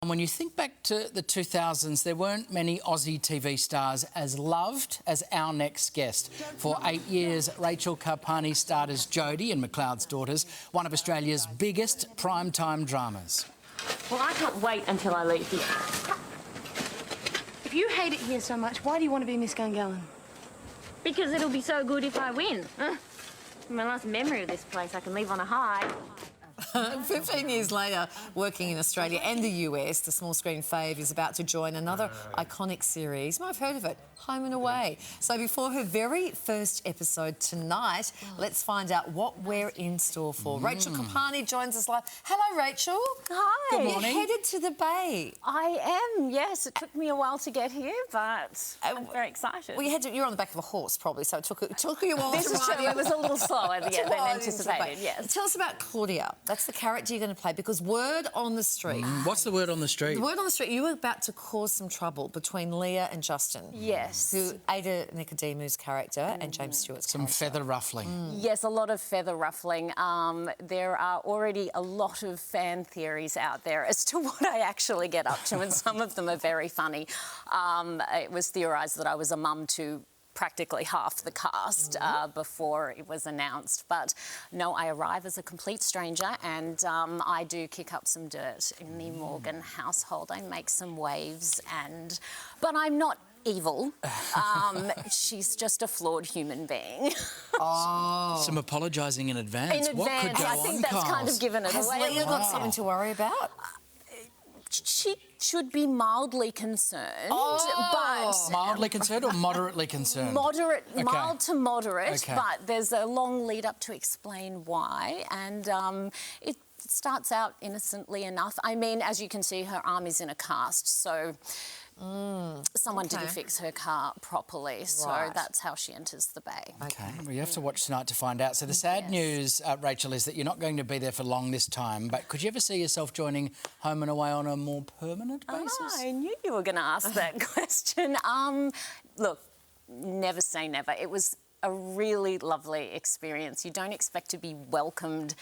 And when you think back to the 2000s, there weren't many Aussie TV stars as loved as our next guest. For 8 years, Rachael Carpani starred as Jodie in McLeod's Daughters, one of Australia's biggest primetime dramas. Well, I can't wait until I leave here. If you hate it here so much, why do you want to be Miss Gungahlin? Because it'll be so good if I win. My last memory of this place, I can leave on a high. 15 years later, working in Australia and the US, the small screen fave is about to join another iconic series. You might have heard of it, Home and Away. So before her very first episode tonight, let's find out what we're in store for. Rachael Carpani joins us live. Hello, Rachael. Hi. Good morning. You're headed to the Bay. I am, yes. It took me a while to get here, but I'm very excited. Well, you're on the back of a horse, probably, so it took you a while This to is true. It was a little slower than anticipated, yes. yes. Tell us about Claudia. That's the character you're going to play, because word on the street... What's the word on the street? The word on the street, you were about to cause some trouble between Leah and Justin. Yes. Who Ada Nicodemu's character and James Stewart's Some character. feather ruffling. Yes, a lot of feather ruffling. There are already a lot of fan theories out there as to what I actually get up to, and some of them are very funny. It was theorised that I was a mum to practically half the cast before it was announced. But no, I arrive as a complete stranger, and I do kick up some dirt in the Morgan household. I make some waves, but I'm not evil. She's just a flawed human being. Some apologising in advance. In What advance, could go I think on, that's kind Carls? of given it Has away. Leah got something to worry about? She should be mildly concerned, but Mildly concerned or moderately concerned? moderate, Okay. mild to moderate. Okay. But there's a long lead up to explain why, and it starts out innocently enough. I mean, as you can see, her arm is in a cast, so someone didn't fix her car properly, so that's how she enters the Bay. Okay, well, you have to watch tonight to find out. So the sad news, Rachael, is that you're not going to be there for long this time, but could you ever see yourself joining Home and Away on a more permanent basis? I knew you were going to ask that question. Look, never say never. It was a really lovely experience. You don't expect to be welcomed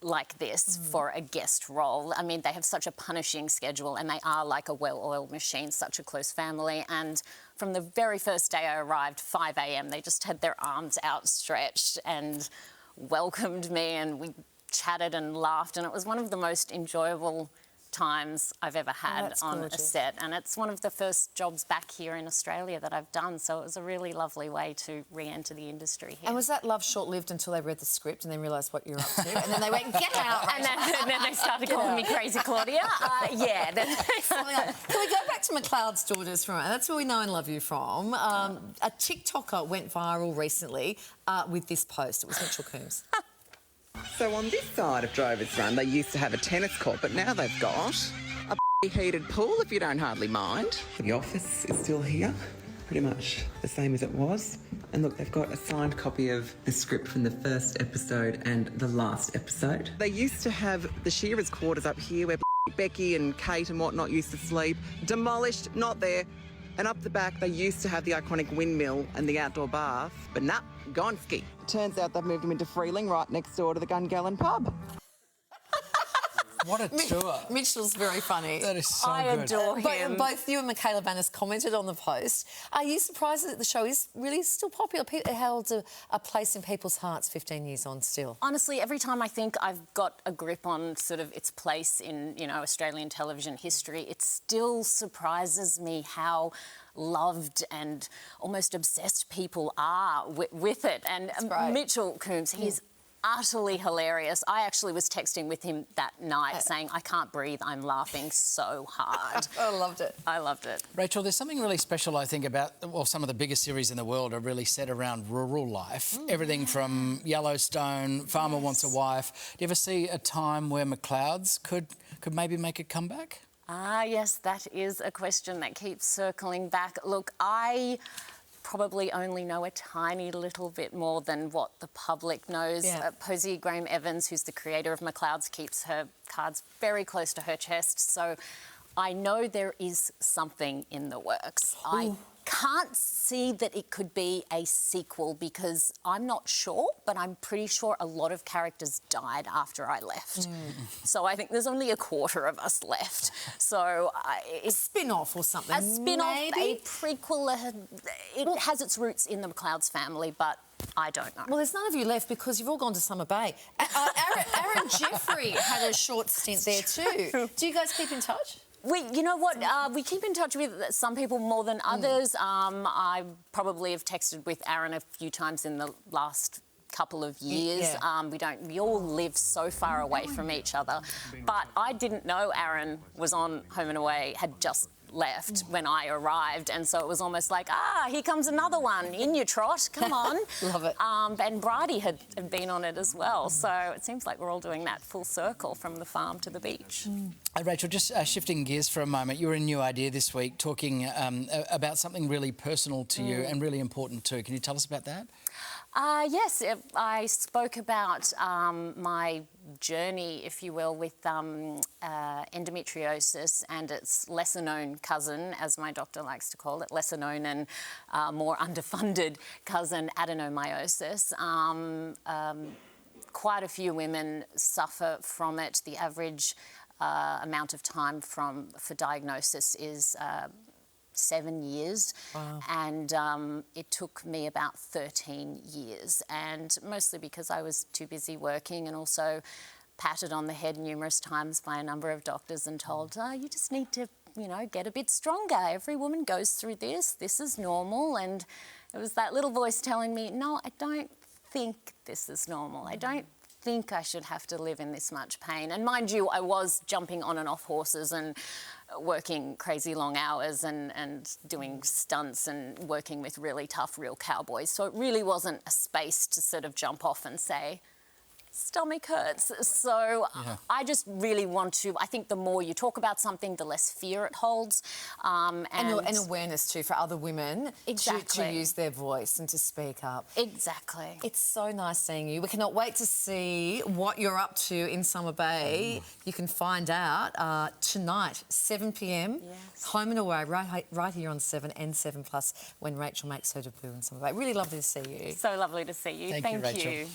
like this for a guest role. I mean, they have such a punishing schedule, and they are like a well-oiled machine, such a close family. And from the very first day I arrived, 5 a.m, they just had their arms outstretched and welcomed me, and we chatted and laughed, and it was one of the most enjoyable times I've ever had on a set, and it's one of the first jobs back here in Australia that I've done, so it was a really lovely way to re-enter the industry here. And was that love short-lived until they read the script and then realised what you're up to? And then they went, get out! and then they started calling me Crazy Claudia. Yeah. Can we go back to McLeod's Daughters for a moment? That's where we know and love you from. A TikToker went viral recently with this post. It was Mitchell Coombs. So on this side of Drover's Run, they used to have a tennis court, but now they've got a heated pool, if you don't hardly mind. The office is still here, pretty much the same as it was. And look, they've got a signed copy of the script from the first episode and the last episode. They used to have the shearers' quarters up here where Becky and Kate and whatnot used to sleep. Demolished, not there. And up the back, they used to have the iconic windmill and the outdoor bath, but nah, gone ski. Turns out they've moved them into Freeling, right next door to the Gungahlin pub. What a tour. Mitchell's very funny. That is so I good. adore him. Both you and Michaela Bannis commented on the post. Are you surprised that the show is really still popular? It holds a place in people's hearts 15 years on still. Honestly, every time I think I've got a grip on sort of its place in, Australian television history, it still surprises me how loved and almost obsessed people are with it. And Mitchell Coombs, he's utterly hilarious. I actually was texting with him that night saying, I can't breathe, I'm laughing so hard. I loved it. I loved it. Rachel, there's something really special, I think, about, well, some of the biggest series in the world are really set around rural life. Everything from Yellowstone, Farmer Wants a Wife. Do you ever see a time where McLeod's could maybe make a comeback? Ah, yes, that is a question that keeps circling back. Look, I probably only know a tiny little bit more than what the public knows. Posey Graham-Evans, who's the creator of McLeod's, keeps her cards very close to her chest, so I know there is something in the works. can't see that it could be a sequel because I'm not sure, but I'm pretty sure a lot of characters died after I left. So I think there's only a quarter of us left. So A spin-off or something. a spin-off, maybe? a prequel. It has its roots in the McLeod's family, but I don't know. Well, there's none of you left because you've all gone to Summer Bay. Aaron Jeffrey had a short stint there too. Do you guys keep in touch? You know what? We keep in touch with some people more than others. I probably have texted with Aaron a few times in the last couple of years. Yeah. We all live so far away from each other. But I didn't know Aaron was on Home and Away, had just left when I arrived, and so it was almost like, here comes another one, in your trot, come on. Love it. And Bridie had been on it as well, so it seems like we're all doing that full circle from the farm to the beach. Rachel, just shifting gears for a moment, you were in New Idea this week talking about something really personal to you and really important too. Can you tell us about that? Yes, I spoke about my journey, if you will, with endometriosis and its lesser-known cousin, as my doctor likes to call it, lesser-known and more underfunded cousin, adenomyosis. Quite a few women suffer from it. The average amount of time for diagnosis is 7 years. Wow. And it took me about 13 years, and mostly because I was too busy working and also patted on the head numerous times by a number of doctors and told, you just need to, you know, get a bit stronger. Every woman goes through this. This is normal. And it was that little voice telling me, no, I don't think this is normal. I don't think I should have to live in this much pain. And mind you, I was jumping on and off horses and working crazy long hours and doing stunts and working with really tough real cowboys. So it really wasn't a space to sort of jump off and say, stomach hurts. So I just really want to, I think the more you talk about something, the less fear it holds. And awareness too for other women to use their voice and to speak up. Exactly. It's so nice seeing you. We cannot wait to see what you're up to in Summer Bay. You can find out tonight, 7 p.m, Home and Away, right here on 7 and 7 Plus, when Rachel makes her debut in Summer Bay. Really lovely to see you. So lovely to see you. Thank you, Rachel.